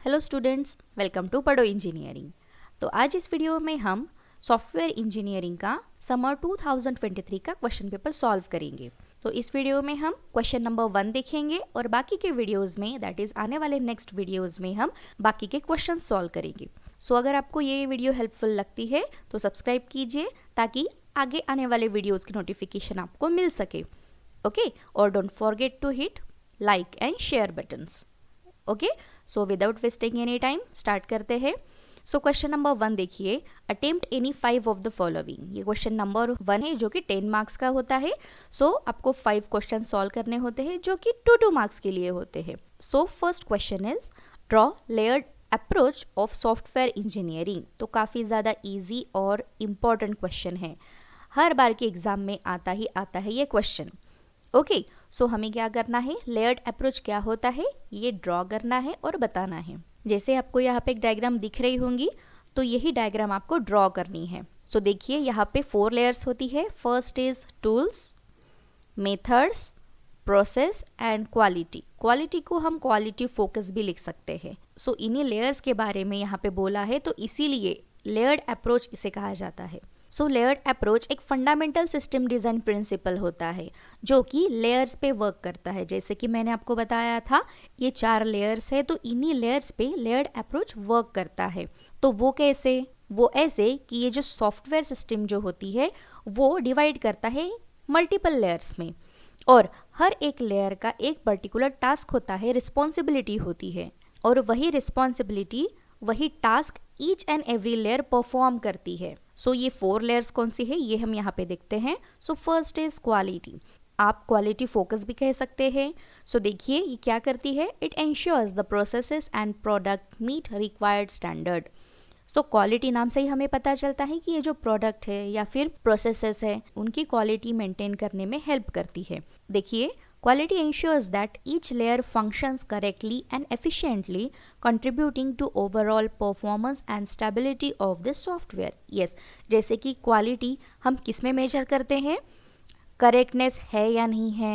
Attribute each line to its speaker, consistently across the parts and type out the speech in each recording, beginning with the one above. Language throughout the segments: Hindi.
Speaker 1: हेलो स्टूडेंट्स, वेलकम टू पढ़ो इंजीनियरिंग। तो आज इस वीडियो में हम सॉफ्टवेयर इंजीनियरिंग का समर 2023 का क्वेश्चन पेपर सॉल्व करेंगे। तो इस वीडियो में हम क्वेश्चन नंबर 1 देखेंगे और बाकी के वीडियोस में, दैट इज आने वाले नेक्स्ट वीडियोस में हम बाकी के क्वेश्चन सॉल्व करेंगे। सो अगर आपको ये वीडियो हेल्पफुल लगती है तो सब्सक्राइब कीजिए ताकि आगे आने वाले वीडियोज़ की नोटिफिकेशन आपको मिल सके। ओके, और don't forget to hit like and share buttons. Okay, so without wasting any time start करते हैं। सो क्वेश्चन नंबर 1 देखिए, attempt any 5 of the following. ये क्वेश्चन नंबर 1 है जो कि 10 मार्क्स का होता है। सो आपको 5 क्वेश्चन सॉल्व करने होते हैं जो कि 2 मार्क्स के लिए होते हैं। So first question is draw layered approach of software engineering. तो काफ़ी ज़्यादा ईजी और इम्पॉर्टेंट क्वेश्चन है, हर बार के एग्जाम में आता है ये क्वेश्चन। ओके, सो हमें क्या करना है, लेयर्ड अप्रोच क्या होता है ये ड्रॉ करना है और बताना है। जैसे आपको यहाँ पे एक डायग्राम दिख रही होंगी, तो यही डायग्राम आपको ड्रॉ करनी है। सो देखिए यहाँ पे 4 लेयर्स होती है। First is tools, methods, process and quality. Quality को हम क्वालिटी फोकस भी लिख सकते हैं। सो इन्हीं लेयर्स के बारे में यहाँ पे बोला है, तो इसीलिए लेयर्ड अप्रोच इसे कहा जाता है। सो लेयर्ड अप्रोच एक फंडामेंटल सिस्टम डिज़ाइन प्रिंसिपल होता है जो कि लेयर्स पे वर्क करता है। जैसे कि मैंने आपको बताया था, ये 4 लेयर्स है, तो इन्हीं लेयर्स पे लेयर्ड अप्रोच वर्क करता है। तो वो कैसे? वो ऐसे कि ये जो सॉफ्टवेयर सिस्टम जो होती है वो डिवाइड करता है मल्टीपल लेयर्स में, और हर एक लेयर का एक पर्टिकुलर टास्क होता है, रिस्पॉन्सिबिलिटी होती है, और वही रिस्पॉन्सिबिलिटी, वही task each and every layer perform करती है। सो ये 4 लेयर्स कौन सी है ये हम यहाँ पे देखते हैं। सो फर्स्ट इज क्वालिटी, आप क्वालिटी फोकस भी कह सकते हैं। सो देखिए ये क्या करती है, it ensures the processes and product meet required standard. तो क्वालिटी नाम से ही हमें पता चलता है कि ये जो प्रोडक्ट है या फिर प्रोसेसेस है उनकी क्वालिटी मेंटेन करने में हेल्प करती है। देखिए, quality ensures that each layer functions correctly and efficiently, contributing to overall performance and stability of the software. Yes, जैसे कि क्वालिटी हम किस में मेजर करते हैं, करेक्टनेस है या नहीं है,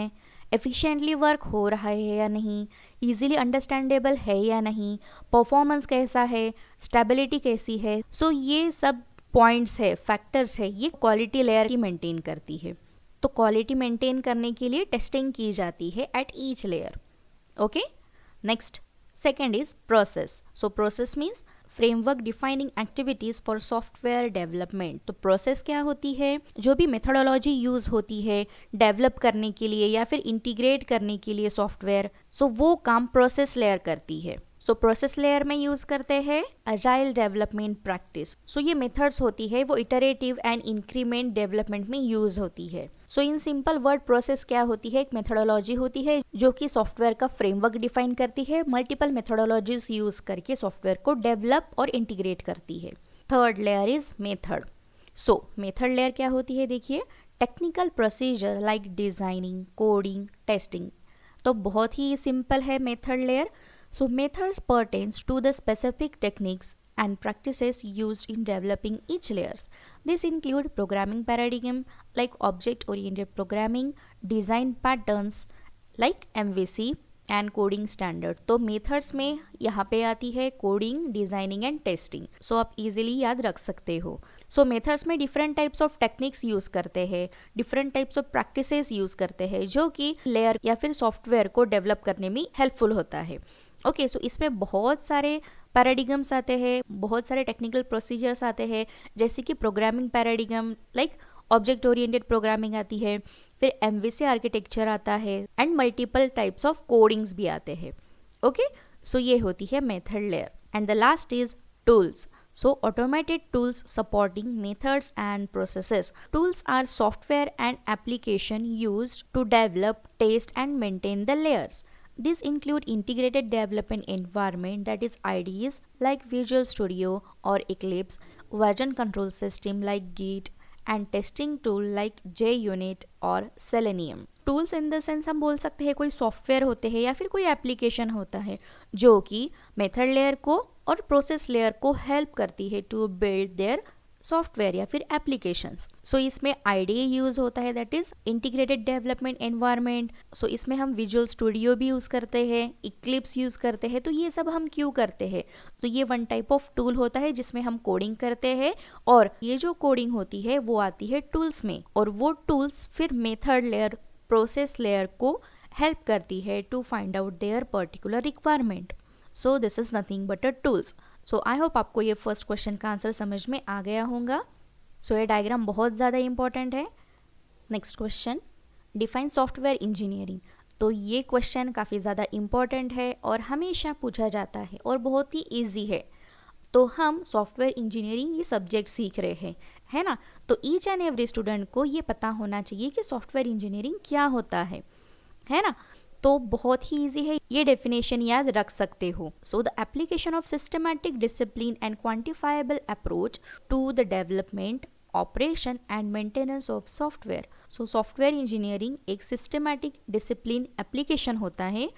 Speaker 1: एफिशिएंटली वर्क हो रहा है या नहीं, इजीली अंडरस्टैंडेबल है या नहीं, परफॉर्मेंस कैसा है, स्टेबिलिटी कैसी है। सो ये सब पॉइंट्स है, फैक्टर्स है, ये क्वालिटी लेयर की मेंटेन करती है। तो क्वालिटी मेंटेन करने के लिए टेस्टिंग की जाती है at each layer. Okay, next second is process. So process means framework defining activities for software development. तो प्रोसेस क्या होती है, जो भी मेथोडोलॉजी यूज होती है डेवलप करने के लिए या फिर इंटीग्रेट करने के लिए सॉफ्टवेयर, सो वो काम प्रोसेस लेयर करती है। सो प्रोसेस लेयर में यूज करते हैं अजाइल डेवलपमेंट प्रैक्टिस। सो ये मेथड्स होती है वो इटरेटिव एंड इंक्रीमेंट डेवलपमेंट में यूज होती है। सो इन सिंपल वर्ड, प्रोसेस क्या होती है, एक मेथोडोलॉजी होती है जो कि सॉफ्टवेयर का फ्रेमवर्क डिफाइन करती है, मल्टीपल मेथोडोलॉजीज यूज करके सॉफ्टवेयर को डेवलप और इंटीग्रेट करती है। Third layer is method. So method layer क्या होती है, देखिए, technical procedure like designing, coding, testing. तो बहुत ही सिंपल है method layer. So methods pertains to the specific techniques and practices used in developing each layers. This include programming paradigm like object-oriented programming, design patterns like MVC and coding standard. तो methods में यहाँ पे आती है coding, designing and testing. So आप easily याद रख सकते हो। So methods में different types of techniques use करते हैं, different types of practices use करते हैं जो कि layer या फिर सॉफ्टवेयर को डेवलप करने में हेल्पफुल होता है। ओके, सो इसमें बहुत सारे पैराडिगम्स आते हैं, बहुत सारे टेक्निकल प्रोसीजर्स आते हैं, जैसे कि programming paradigm like object oriented programming आती है, फिर एमवीसी आर्किटेक्चर आता है and multiple types of codings भी आते हैं। ओके, सो ये होती है method layer. And the last is tools. So automated tools supporting methods and processes. Tools are software and application used to develop, test and maintain the layers. These include integrated development environment, that is IDEs like Visual Studio or Eclipse, version control system like Git and testing tool like JUnit और Selenium. Tools in the sense हम बोल सकते हैं कोई सॉफ्टवेयर होते हैं या फिर कोई एप्लीकेशन होता है जो कि मेथड लेयर को और प्रोसेस लेयर को हेल्प करती है टू बिल्ड देयर सॉफ्टवेयर या फिर एप्लीकेशंस। सो इसमें IDE यूज़ होता है, that is integrated development environment. So इसमें हम विजुअल स्टूडियो भी यूज़ करते हैं, इक्लिप्स यूज़ करते हैं। तो ये सब हम क्यों करते हैं? तो ये वन टाइप ऑफ टूल होता है जिसमें हम कोडिंग करते हैं, और ये जो कोडिंग होती है वो आती है टूल्स में, और वो टूल्स फिर मेथड लेयर, प्रोसेस लेयर को हेल्प करती है to find out their particular requirement. So this is nothing but a tools. So I hope आपको ये फर्स्ट क्वेश्चन का आंसर समझ में आ गया होगा। सो ये डायग्राम बहुत ज़्यादा इंपॉर्टेंट है। Next question, define software engineering. तो ये क्वेश्चन काफ़ी ज़्यादा इंपॉर्टेंट है और हमेशा पूछा जाता है और बहुत ही ईजी है। तो हम सॉफ्टवेयर इंजीनियरिंग ये सब्जेक्ट सीख रहे हैं, है ना। तो ईच एंड एवरी स्टूडेंट को ये पता होना चाहिए कि सॉफ्टवेयर इंजीनियरिंग क्या होता है ना। तो बहुत ही इजी है, ये डेफिनेशन याद रख सकते हो। So the application of systematic discipline and quantifiable approach to the development, operation and maintenance of software. So software engineering एक सिस्टमैटिक डिसिप्लिन एप्लीकेशन होता है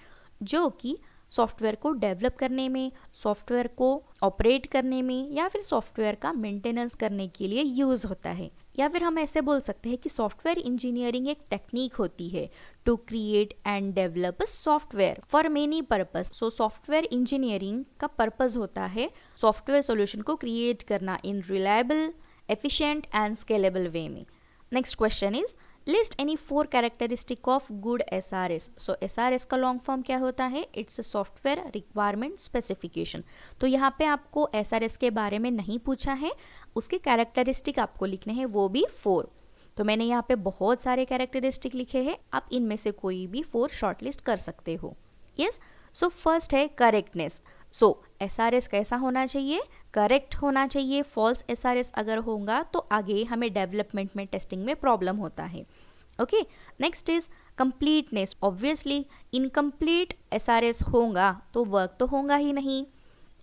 Speaker 1: जो कि सॉफ्टवेयर को डेवलप करने में, सॉफ्टवेयर को ऑपरेट करने में या फिर सॉफ्टवेयर का मेंटेनेंस करने के लिए यूज़ होता है। या फिर हम ऐसे बोल सकते हैं कि सॉफ्टवेयर इंजीनियरिंग एक टेक्निक होती है to create and develop software for many purpose. So software engineering का पर्पस होता है सॉफ्टवेयर सॉल्यूशन को क्रिएट करना in reliable, efficient and scalable way में। Next question is list any 4 characteristic of good SRS। So SRS का लॉन्ग फॉर्म क्या होता है? It's a software requirement specification. तो यहाँ पे आपको SRS के बारे में नहीं पूछा है, उसके कैरेक्टरिस्टिक आपको लिखने हैं, वो भी 4। तो मैंने यहाँ पे बहुत सारे कैरेक्टरिस्टिक लिखे हैं, आप इनमें से कोई भी 4 शॉर्टलिस्ट कर सकते हो। यस, सो फर्स्ट है करेक्टनेस। सो SRS कैसा होना चाहिए? करेक्ट होना चाहिए। फॉल्स SRS अगर होगा तो आगे हमें डेवलपमेंट में, टेस्टिंग में प्रॉब्लम होता है। Okay, next is completeness. Obviously incomplete SRS होगा तो वर्क तो होगा ही नहीं,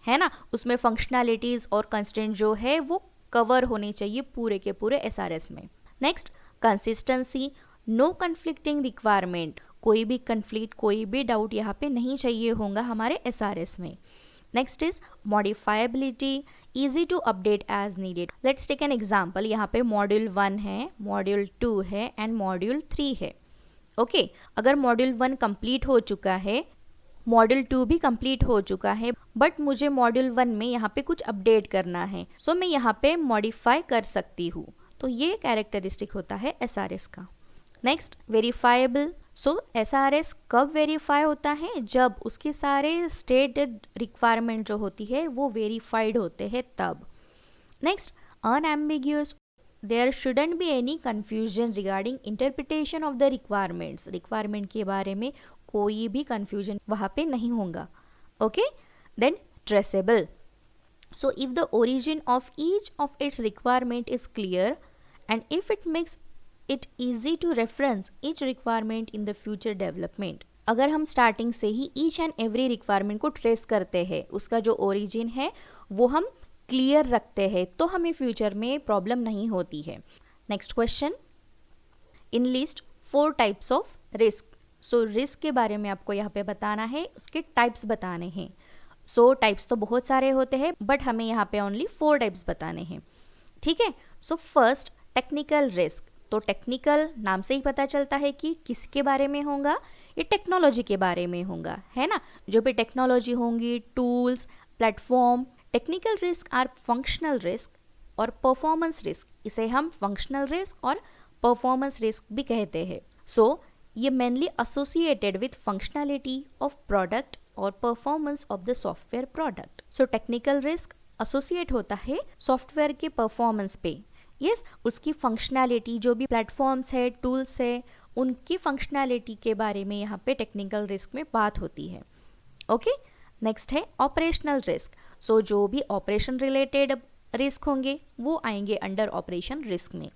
Speaker 1: है ना। उसमें फंक्शनैलिटीज और कंस्ट्रेंट जो है वो कवर होने चाहिए पूरे के पूरे SRS में। Next, consistency, no conflicting requirement. कोई भी कन्फ्लिक्ट, कोई भी डाउट यहाँ पे नहीं चाहिए होगा हमारे SRS में। Next is modifiability, easy to update as needed. Let's take an example. यहाँ पे मॉड्यूल 1 है, मॉड्यूल 2 है एंड मॉड्यूल 3 है। ओके, अगर मॉड्यूल 1 कंप्लीट हो चुका है, मॉड्यूल 2 भी कंप्लीट हो चुका है, बट मुझे मॉड्यूल 1 में यहाँ पे कुछ अपडेट करना है, सो मैं यहाँ पे मॉडिफाई कर सकती हूँ। तो ये कैरेक्टरिस्टिक होता है SRS का। Next, verifiable. सो SRS कब वेरीफाई होता है? जब उसके सारे स्टेटेड रिक्वायरमेंट जो होती है वो वेरीफाइड होते हैं तब। Next, unambiguous, there shouldn't be any confusion regarding interpretation of the requirements. Requirement के बारे में कोई भी कन्फ्यूजन वहाँ पे नहीं होगा। Okay, then traceable. So if the origin of each of its requirement is clear and if it makes it easy to reference each requirement in the future development। अगर हम स्टार्टिंग से ही ईच एंड एवरी रिक्वायरमेंट को ट्रेस करते हैं, उसका जो ओरिजिन है वो हम क्लियर रखते हैं, तो हमें फ्यूचर में प्रॉब्लम नहीं होती है। Next question, in list 4 types of risk. So risk के बारे में आपको यहाँ पे बताना है, उसके टाइप्स बताने हैं। सो टाइप्स तो बहुत सारे होते हैं बट हमें यहाँ पे ओनली 4 टाइप्स बताने हैं, ठीक है। So first, technical risk. तो टेक्निकल नाम से ही पता चलता है कि किसके बारे में होगा, ये टेक्नोलॉजी के बारे में होगा, है ना। जो भी टेक्नोलॉजी होंगी, tools, platform. Technical risk are functional risk और परफॉर्मेंस रिस्क। इसे हम फंक्शनल रिस्क और परफॉर्मेंस रिस्क भी कहते हैं। सो ये mainly associated with functionality of product और performance of the software product. So technical risk associate होता है सॉफ्टवेयर के परफॉर्मेंस पे। यस, उसकी फंक्शनैलिटी, जो भी प्लेटफॉर्म्स है, टूल्स है, उनकी फंक्शनैलिटी के बारे में यहाँ पे टेक्निकल रिस्क में बात होती है। ओके, नेक्स्ट है ऑपरेशनल रिस्क। सो जो भी ऑपरेशन रिलेटेड रिस्क होंगे वो आएंगे अंडर ऑपरेशन रिस्क में।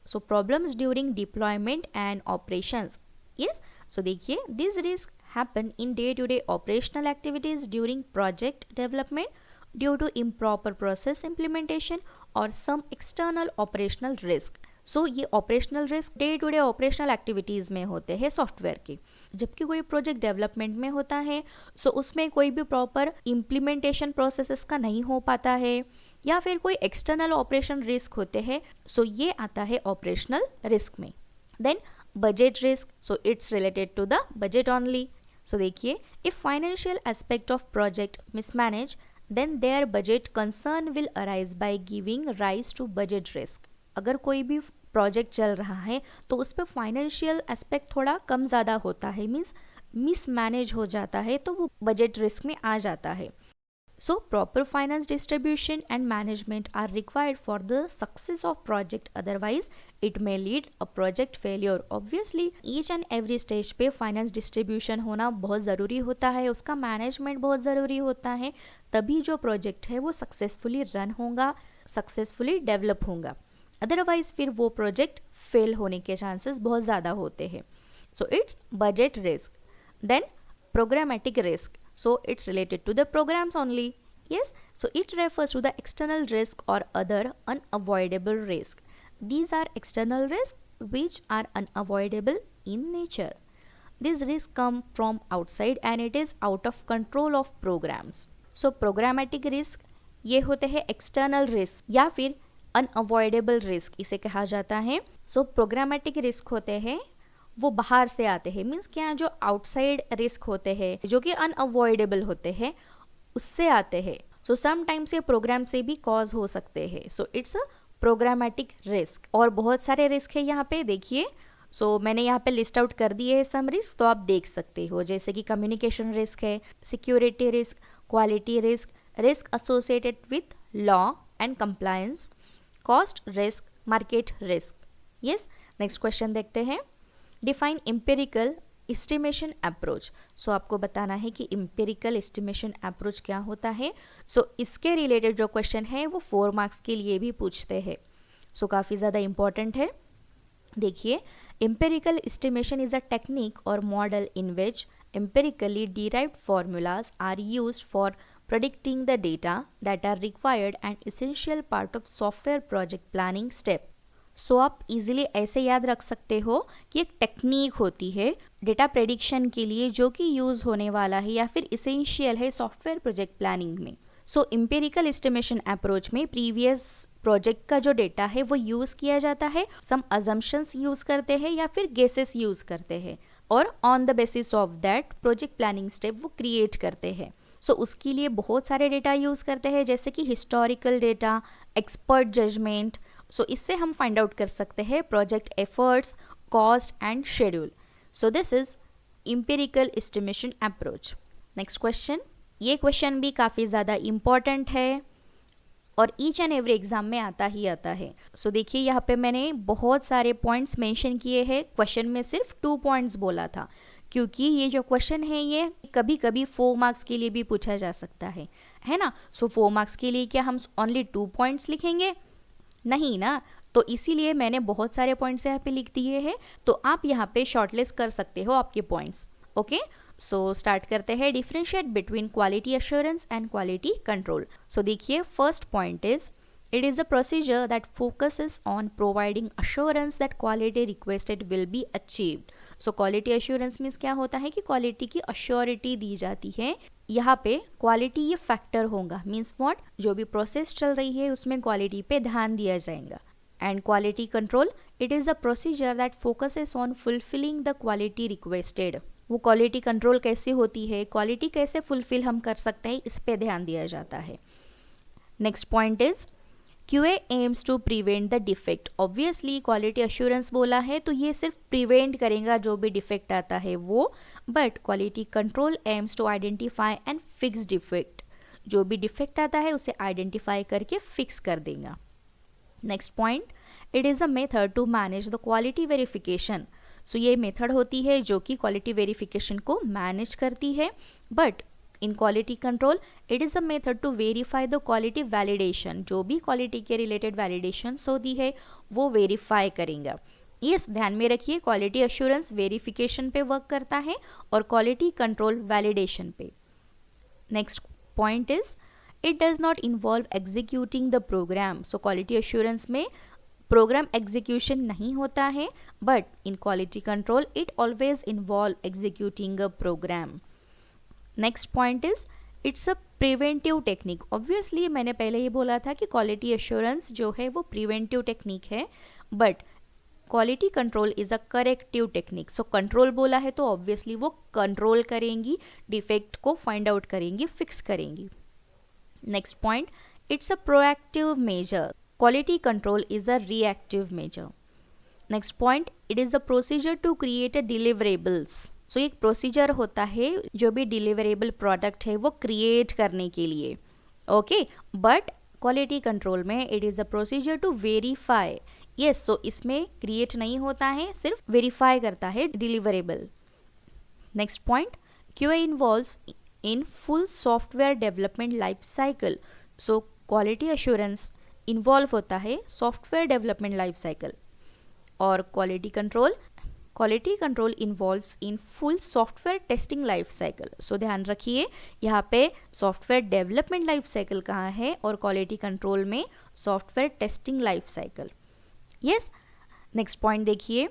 Speaker 1: So problems during deployment and operations. Yes, so देखिए, this risk happen in day to day operational activities during project development due to improper process implementation और some external operational risk. So ये operational risk day to day operational activities में होते हैं सॉफ्टवेयर के। जबकि कोई प्रोजेक्ट डेवलपमेंट में होता है सो उसमें कोई भी प्रॉपर इम्प्लीमेंटेशन प्रोसेसेस का नहीं हो पाता है, या फिर कोई एक्सटर्नल ऑपरेशन रिस्क होते हैं, सो ये आता है ऑपरेशनल रिस्क में। Then budget risk, so it's related to the budget only. So देखिए, if financial aspect of project mismanage then there budget concern will arise by giving rise to budget risk. अगर कोई भी प्रोजेक्ट चल रहा है तो उस पर फाइनेंशियल एस्पेक्ट थोड़ा कम ज़्यादा होता है, मीन्स मिसमैनेज हो जाता है, तो वो बजट रिस्क में आ जाता है। So proper finance distribution and management are required for the success of project, otherwise it may lead a project failure. Obviously each and every stage पे finance distribution होना बहुत ज़रूरी होता है, उसका management बहुत ज़रूरी होता है, तभी जो project है वो successfully run होगा, successfully develop होगा, otherwise फिर वो project fail होने के chances बहुत ज़्यादा होते हैं। So it's budget risk. Then programmatic risk, so it's related to the programs only. Yes, so it refers to the external risk or other unavoidable risk. These are external risks which are unavoidable in nature. These risks come from outside and it is out of control of programs. So programmatic risk ये होते हैं external risk या फिर unavoidable risk इसे कहा जाता है। So programmatic risk होते हैं वो बाहर से आते हैं, मीन्स क्या, जो आउटसाइड रिस्क होते हैं जो कि अनअवॉइडेबल होते हैं उससे आते हैं। सो समटाइम्स ये प्रोग्राम से भी कॉज हो सकते हैं। So it's a programmatic risk. और बहुत सारे रिस्क है यहाँ पे, देखिए। सो मैंने यहाँ पे लिस्ट आउट कर दिए है सम रिस्क, तो आप देख सकते हो, जैसे कि कम्युनिकेशन रिस्क है, security risk, quality risk, risk associated with law and compliance, cost risk, market risk. Yes, next question देखते हैं। Define empirical estimation approach. So आपको बताना है कि एम्पिरिकल एस्टिमेशन अप्रोच क्या होता है। सो इसके रिलेटेड जो क्वेश्चन है वो 4 मार्क्स के लिए भी पूछते हैं। सो काफ़ी ज़्यादा इंपॉर्टेंट है। देखिए, empirical estimation is a technique और model in which empirically derived formulas are used for predicting the data that are required and essential part of software project planning step. सो आप इजीली ऐसे याद रख सकते हो कि एक टेक्निक होती है डेटा प्रेडिक्शन के लिए जो कि यूज़ होने वाला है या फिर इसेंशियल है सॉफ्टवेयर प्रोजेक्ट प्लानिंग में। सो एम्पिरिकल एस्टिमेशन अप्रोच में प्रीवियस प्रोजेक्ट का जो डेटा है वो यूज़ किया जाता है, सम अजम्पशंस यूज़ करते हैं या फिर गेसेस यूज़ करते हैं, और on the basis of that project planning step वो क्रिएट करते हैं। सो उसके लिए बहुत सारे डेटा यूज़ करते हैं, जैसे कि हिस्टोरिकल डेटा, एक्सपर्ट जजमेंट। सो इससे हम फाइंड आउट कर सकते हैं project efforts, cost and schedule. So this is empirical estimation approach. Next question, ये क्वेश्चन भी काफ़ी ज़्यादा इम्पॉर्टेंट है और ईच एंड एवरी एग्जाम में आता ही आता है। सो देखिए, यहाँ पे मैंने बहुत सारे पॉइंट्स मेंशन किए हैं, क्वेश्चन में सिर्फ 2 पॉइंट्स बोला था, क्योंकि ये जो क्वेश्चन है ये कभी कभी 4 मार्क्स के लिए भी पूछा जा सकता है ना। सो 4 मार्क्स के लिए क्या हम ओनली 2 पॉइंट्स लिखेंगे? नहीं ना, तो इसीलिए मैंने बहुत सारे पॉइंट्स यहाँ पे लिख दिए हैं, तो आप यहाँ पे शॉर्टलिस्ट कर सकते हो आपके पॉइंट्स। ओके, सो स्टार्ट करते हैं। Differentiate between quality assurance and quality control. So देखिए, first point is it is a procedure that focuses on providing assurance that quality requested will be achieved. So quality assurance means क्या होता है कि क्वालिटी की अश्योरिटी दी जाती है। यहाँ पे क्वालिटी ये फैक्टर होगा, मीन्स व्हाट, जो भी प्रोसेस चल रही है उसमें क्वालिटी पे ध्यान दिया जाएगा। And quality control, it is a procedure that focuses on fulfilling the quality requested. वो क्वालिटी कंट्रोल कैसे होती है, क्वालिटी कैसे फुलफिल हम कर सकते हैं, इस पे ध्यान दिया जाता है। Next point is QA aims to prevent the defect. Obviously quality assurance बोला है तो ये सिर्फ प्रिवेंट करेगा जो भी डिफेक्ट आता है वो, but quality control aims to identify and fix defect. जो भी डिफेक्ट आता है उसे आइडेंटिफाई करके फिक्स कर देगा। Next point, it is a method to manage the quality verification. So ये मेथड होती है जो कि क्वालिटी वेरिफिकेशन को मैनेज करती है, but in quality control it is a method to verify the quality validation. जो भी क्वालिटी के रिलेटेड वैलिडेशंस होती है वो वेरीफाई करेगा। यस, ध्यान में रखिए, क्वालिटी अश्योरेंस वेरिफिकेशन पे वर्क करता है और क्वालिटी कंट्रोल वैलिडेशन पे। Next point is it does not involve executing the program. So quality assurance में प्रोग्राम एग्जीक्यूशन नहीं होता है, but in quality control it always involve executing a program. Next point is it's a preventive technique, obviously मैंने पहले ही बोला था कि क्वालिटी एश्योरेंस जो है वो प्रिवेंटिव टेक्निक है, but quality control is a corrective technique. So control बोला है तो ऑब्वियसली वो कंट्रोल करेंगी, डिफेक्ट को फाइंड आउट करेंगी, फिक्स करेंगी। Next point, it's a proactive measure, quality control is a reactive measure. Next point, it is the procedure to create a deliverables. So एक प्रोसीजर होता है जो भी डिलीवरेबल प्रोडक्ट है वो क्रिएट करने के लिए, ओके, बट क्वालिटी कंट्रोल में it is a procedure to verify. Yes, so इसमें क्रिएट नहीं होता है, सिर्फ वेरीफाई करता है deliverable. Next point, QA involves in full software development life cycle. So quality assurance involve होता है सॉफ्टवेयर डेवलपमेंट लाइफ साइकिल, और quality control involves in full software testing life cycle. So ध्यान रखिए यहाँ पे सॉफ्टवेयर डेवलपमेंट लाइफ साइकिल कहाँ है और क्वालिटी कंट्रोल में software testing life cycle. Yes, next point देखिए,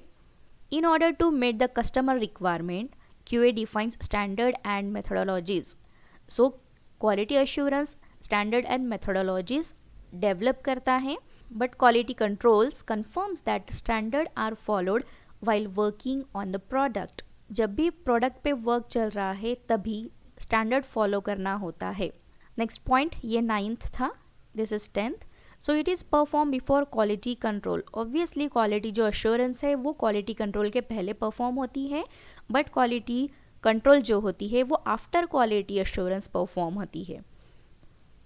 Speaker 1: in order to met the customer requirement QA defines standard and methodologies. So quality assurance standard and methodologies develop करता है, but quality controls confirms that standard are followed while working on the product। जब भी प्रोडक्ट पे वर्क चल रहा है तभी स्टैंडर्ड फॉलो करना होता है। नेक्स्ट पॉइंट, ये 9th था, this is 10th। So it is perform before quality control. Obviously quality जो अश्योरेंस है वो क्वालिटी कंट्रोल के पहले परफॉर्म होती है, बट क्वालिटी कंट्रोल जो होती है वो आफ्टर क्वालिटी अश्योरेंस परफॉर्म होती है।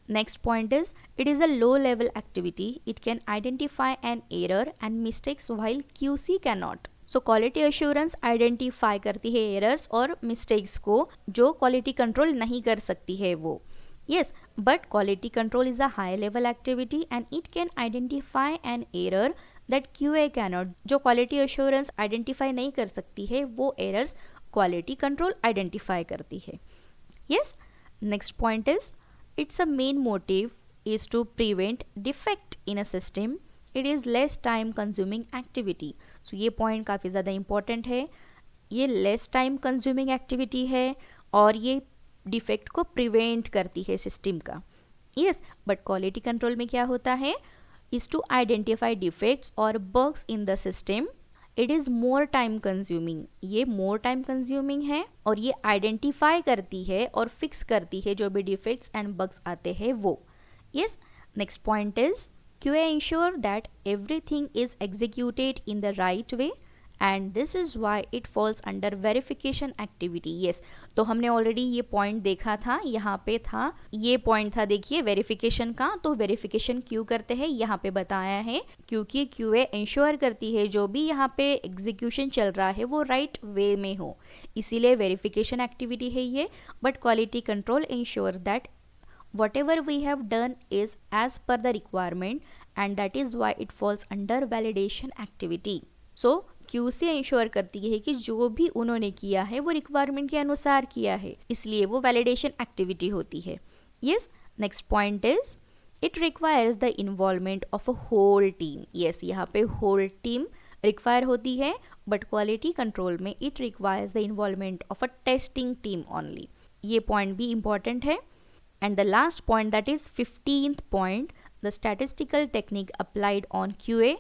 Speaker 1: Next point is, it is a low level activity. It can identify an error and mistakes while QC cannot. So quality assurance identify करती है errors और mistakes को जो quality control नहीं कर सकती है वो। Yes, but quality control is a high level activity and it can identify an error that QA cannot. जो quality assurance identify नहीं कर सकती है वो errors quality control identify करती है। Yes, next point is, its a main motive is to prevent defect in a system. It is less time consuming activity. So ये point काफ़ी ज़्यादा important है, ये less time consuming activity है और ये डिफेक्ट को प्रिवेंट करती है सिस्टम का। यस, बट क्वालिटी कंट्रोल में क्या होता है, इज टू आइडेंटिफाई डिफेक्ट्स और bugs in the system. It is more time consuming, ये मोर टाइम कंज्यूमिंग है और ये आइडेंटिफाई करती है और फिक्स करती है जो भी डिफेक्ट्स एंड बग्स आते हैं वो। Yes, next point is, QA ensure that everything is executed in the right way and this is why it falls under verification activity. Yes, तो हमने ऑलरेडी ये पॉइंट देखा था, यहाँ पे था ये पॉइंट था, देखिए वेरिफिकेशन का। तो वेरिफिकेशन क्यों करते हैं यहाँ पे बताया है, क्योंकि QA इंश्योर करती है जो भी यहाँ पे एग्जीक्यूशन चल रहा है वो राइट वे में हो, इसीलिए वेरिफिकेशन एक्टिविटी है ये। But quality control ensure that whatever we have done is as per the requirement and that is why it falls under validation activity. So QC ensure करती है कि जो भी उन्होंने किया है वो रिक्वायरमेंट के अनुसार किया है, इसलिए वो वैलिडेशन एक्टिविटी होती है। Yes, next point is, it requires the involvement of a whole team. Yes, यहाँ पे होल टीम रिक्वायर होती है, बट क्वालिटी कंट्रोल में it requires the involvement of a testing team only. ये पॉइंट भी इंपॉर्टेंट है। And the last point, that is 15th point, the statistical technique applied on QA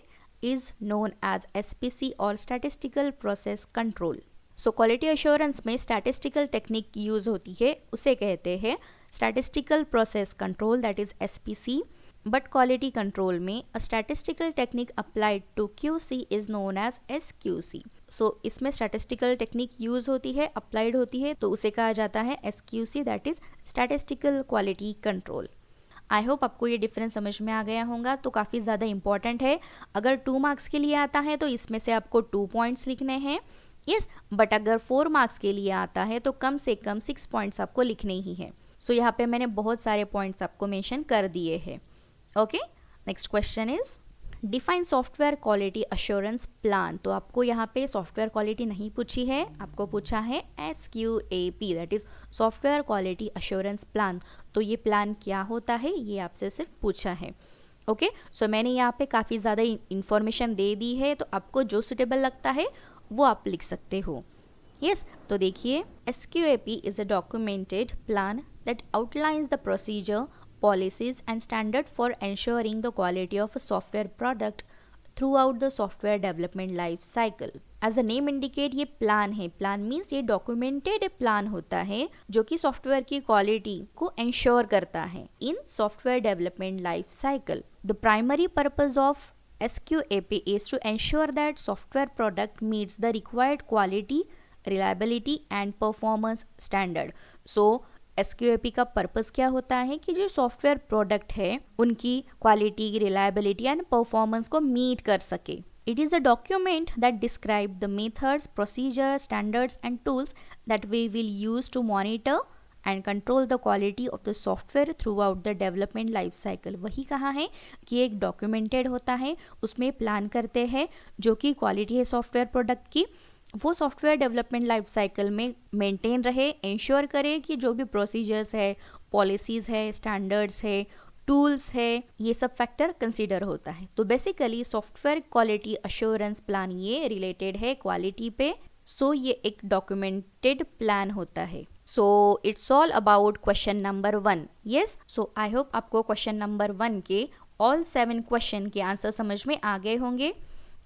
Speaker 1: is known as SPC or statistical process control. So quality assurance में statistical technique use होती है, उसे कहते हैं statistical process control, that is SPC. But quality control में a statistical technique applied to QC is known as SQC. So इसमें statistical technique use होती है, applied होती है, तो उसे कहा जाता है SQC, that is statistical quality control. I hope आपको ये डिफरेंस समझ में आ गया होगा। तो काफ़ी ज़्यादा इंपॉर्टेंट है, अगर 2 मार्क्स के लिए आता है तो इसमें से आपको 2 पॉइंट्स लिखने हैं। यस, बट अगर 4 मार्क्स के लिए आता है तो कम से कम 6 पॉइंट्स आपको लिखने ही हैं। सो यहाँ पे मैंने बहुत सारे पॉइंट्स आपको मेंशन कर दिए हैं। Okay, next question is, define software quality assurance plan. तो आपको यहाँ पे सॉफ्टवेयर क्वालिटी नहीं पूछी है, आपको पूछा है SQAP, that is software quality assurance plan. तो ये प्लान क्या होता है ये आपसे सिर्फ पूछा है। ओके, सो मैंने यहाँ पे काफ़ी ज़्यादा इंफॉर्मेशन दे दी है, तो आपको जो सुटेबल लगता है वो आप लिख सकते हो। यस, तो देखिए, SQAP is a documented plan that outlines the procedure, policies and standard for ensuring the quality of a software product throughout the software development life cycle. As a name indicate ये प्लान है. प्लान मीन्स ये डॉक्यूमेंटेड प्लान होता है जो कि सॉफ्टवेयर की क्वालिटी को इंश्योर करता है in software development life cycle. The primary purpose of SQAP is to ensure that software product meets the required quality, reliability and performance standard. So SQAP का पर्पस क्या होता है कि जो सॉफ्टवेयर प्रोडक्ट है उनकी क्वालिटी, रिलायबिलिटी एंड परफॉर्मेंस को मीट कर सके. It is a document that describes the methods, procedures, standards and tools that we will use to monitor and control the quality of the software throughout the development life cycle. वही कहा है कि एक डॉक्यूमेंटेड होता है, उसमें प्लान करते हैं जो कि क्वालिटी है सॉफ्टवेयर प्रोडक्ट की वो सॉफ्टवेयर डेवलपमेंट लाइफ साइकिल में मेंटेन रहे, इंश्योर करे कि जो भी प्रोसीजर्स है, पॉलिसीज़ है, स्टैंडर्ड्स है, टूल्स है, ये सब फैक्टर कंसीडर होता है. तो basically software quality assurance plan ये रिलेटेड है क्वालिटी पे. सो ये एक डॉक्यूमेंटेड प्लान होता है. So it's all about question number 1. Yes, so I hope आपको क्वेश्चन नंबर 1 के ऑल 7 क्वेश्चन के आंसर समझ में आ गए होंगे.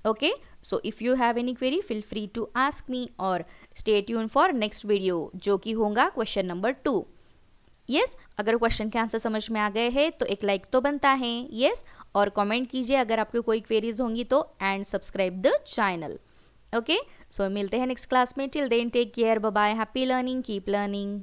Speaker 1: Okay, so if you have any query feel free to ask me or stay tuned for next video जो कि होगा क्वेश्चन नंबर 2. यस, अगर क्वेश्चन के आंसर समझ में आ गए हैं तो एक लाइक तो बनता है. यस, और कमेंट कीजिए अगर आपको कोई क्वेरीज होंगी तो and subscribe the channel. Okay, so मिलते हैं नेक्स्ट क्लास में. Till then take care, bye bye, happy learning, keep learning.